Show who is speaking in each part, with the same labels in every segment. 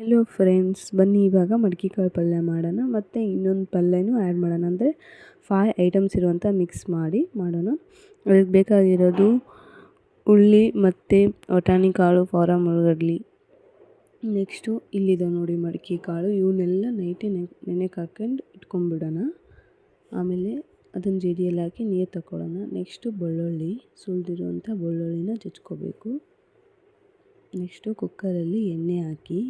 Speaker 1: Hello friends, ಬನ್ನಿ ಇವಾಗ ಮಡಿಕೆ ಕಾಳು ಪಲ್ಯ ಮಾಡೋಣ. ಮತ್ತು ಇನ್ನೊಂದು ಪಲ್ಯನೂ ಆ್ಯಡ್ ಮಾಡೋಣ. ಅಂದರೆ 5 ಐಟಮ್ಸ್ ಇರುವಂಥ ಮಿಕ್ಸ್ ಮಾಡಿ ಮಾಡೋಣ. ಅದಕ್ಕೆ ಬೇಕಾಗಿರೋದು ಉಳ್ಳಿ ಮತ್ತು ಬಟಾಣಿ ಕಾಳು, ಫಾರಮ್ ಉಳ್ಳಾಗಡ್ಡಿ. ನೆಕ್ಸ್ಟು ಇಲ್ಲಿದೆ ನೋಡಿ ಮಡಿಕೆ ಕಾಳು. ಇವನ್ನೆಲ್ಲ ನೈಟೇ ನೆನೆಗೆ ಹಾಕ್ಕೊಂಡು ಇಟ್ಕೊಂಡ್ಬಿಡೋಣ. ಆಮೇಲೆ ಅದನ್ನು ಜೇಡಿಯಲ್ಲಿ ಹಾಕಿ ನೀರು ತಗೊಳ್ಳೋಣ. ನೆಕ್ಸ್ಟು ಬೆಳ್ಳುಳ್ಳಿ, ಸುಲಿದಿರುವಂಥ ಬೆಳ್ಳುಳ್ಳಿನ ಜಜ್ಕೋಬೇಕು. ನೆಕ್ಸ್ಟು ಕುಕ್ಕರಲ್ಲಿ ಎಣ್ಣೆ ಹಾಕಿ,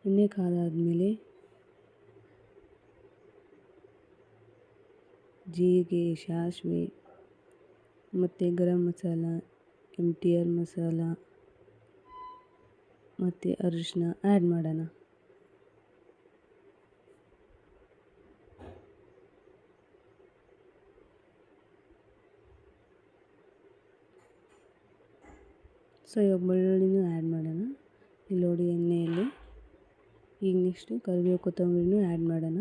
Speaker 1: ಎಣ್ಣೆ ಕಾದಾದಮೇಲೆ ಜೀರಿಗೆ, ಸಾಸಿವೆ ಮತ್ತು ಗರಂ ಮಸಾಲ, MTR ಮಸಾಲ ಮತ್ತು ಅರಿಶಿನ ಆ್ಯಡ್ ಮಾಡೋಣ. ಸೊ ಇವಾಗ ಬೆಳ್ಳುಳ್ಳಿನೂ ಆ್ಯಡ್ ಮಾಡೋಣ. ಇಲ್ಲಿ ನೋಡಿ ಎಣ್ಣೆಯಲ್ಲಿ. ಈಗ ನೆಕ್ಸ್ಟು ಕರಿಬೇವು, ಕೊತ್ತಂಬರಿನೂ ಆ್ಯಡ್ ಮಾಡೋಣ.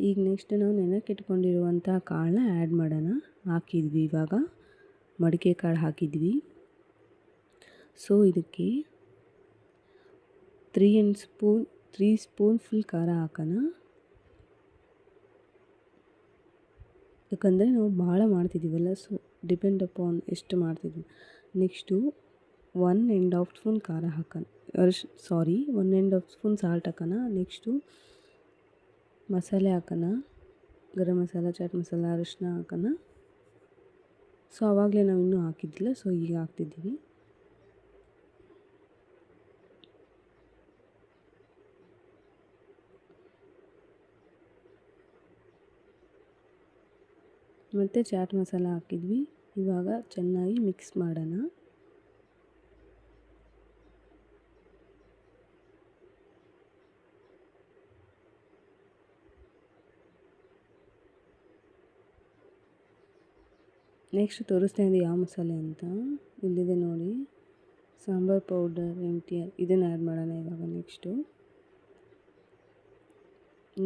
Speaker 1: ಈಗ ನೆಕ್ಸ್ಟ್ ನಾವು ನೆನೆಕ್ಕೆ ಇಟ್ಕೊಂಡಿರುವಂಥ ಕಾಳನ್ನ ಆ್ಯಡ್ ಮಾಡೋಣ. ಹಾಕಿದ್ವಿ, ಇವಾಗ ಮಡಿಕೆ ಕಾಳು ಹಾಕಿದ್ವಿ. ಸೊ ಇದಕ್ಕೆ 3 ಸ್ಪೂನ್ ಫುಲ್ ಖಾರ ಹಾಕೋಣ. ಯಾಕಂದರೆ ನಾವು ಭಾಳ ಮಾಡ್ತಿದ್ದೀವಲ್ಲ, ಸೊ ಡಿಪೆಂಡ್ ಅಪಾನ್ ಎಷ್ಟು ಮಾಡ್ತಿದ್ವಿ. ನೆಕ್ಸ್ಟು 1½ ಸ್ಪೂನ್ ಖಾರ ಹಾಕೋಣ. 1½ ಸ್ಪೂನ್ ಸಾಲ್ಟ್ ಹಾಕೋಣ. ನೆಕ್ಸ್ಟು ಮಸಾಲೆ ಹಾಕೋಣ. ಗರಂ ಮಸಾಲ, ಚಾಟ್ ಮಸಾಲ, ಅರಿಶಿನ ಹಾಕೋಣ. ಸೊ ಆವಾಗಲೇ ನಾವು ಇನ್ನೂ ಹಾಕಿದ್ದಿಲ್ಲ, ಸೊ ಈಗ ಹಾಕ್ತಿದ್ದೀವಿ. ಮತ್ತು ಚಾಟ್ ಮಸಾಲ ಹಾಕಿದ್ವಿ. ಇವಾಗ ಚೆನ್ನಾಗಿ ಮಿಕ್ಸ್ ಮಾಡೋಣ. ನೆಕ್ಸ್ಟ್ ತೋರಿಸ್ತಾ ಇದ್ದೆ ಯಾವ ಮಸಾಲೆ ಅಂತ. ಇಲ್ಲಿದೆ ನೋಡಿ, ಸಾಂಬಾರು ಪೌಡರ್, MTR, ಇದನ್ನು ಆ್ಯಡ್ ಮಾಡೋಣ ಇವಾಗ.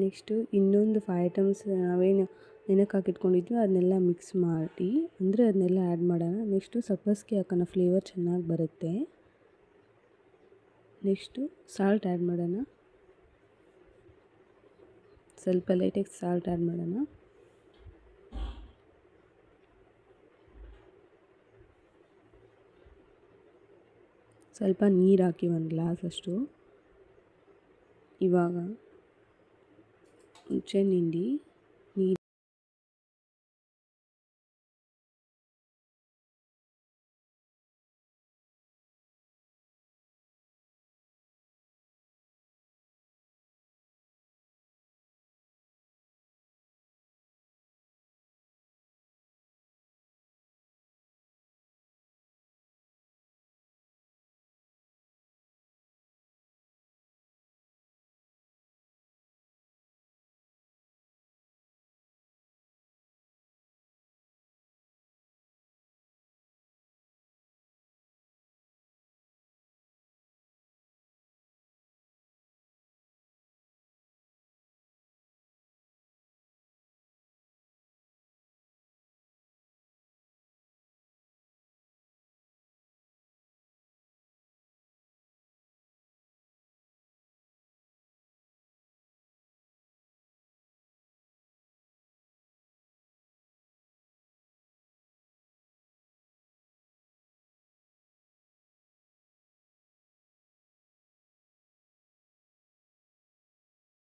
Speaker 1: ನೆಕ್ಸ್ಟು ಇನ್ನೊಂದು 5 ಐಟಮ್ಸ್ ನಾವೇನು ನೆನೆಕ್ಕೆ ಹಾಕಿಟ್ಕೊಂಡಿದ್ವಿ ಅದನ್ನೆಲ್ಲ ಮಿಕ್ಸ್ ಮಾಡಿ, ಅಂದರೆ ಅದನ್ನೆಲ್ಲ ಆ್ಯಡ್ ಮಾಡೋಣ. ನೆಕ್ಸ್ಟು ಸಬ್ಬಸಿಗೆ ಹಾಕೋಣ, ಫ್ಲೇವರ್ ಚೆನ್ನಾಗಿ ಬರುತ್ತೆ. ನೆಕ್ಸ್ಟು ಸಾಲ್ಟ್ ಆ್ಯಡ್ ಮಾಡೋಣ. ಸ್ವಲ್ಪ ಲೈಟಾಗಿ ಸಾಲ್ಟ್ ಆ್ಯಡ್ ಮಾಡೋಣ. ಸ್ವಲ್ಪ ನೀರು ಹಾಕಿ 1 ಗ್ಲಾಸ್ ಅಷ್ಟು. ಇವಾಗ ಹುಣಸೆ ಹಿಂಡಿ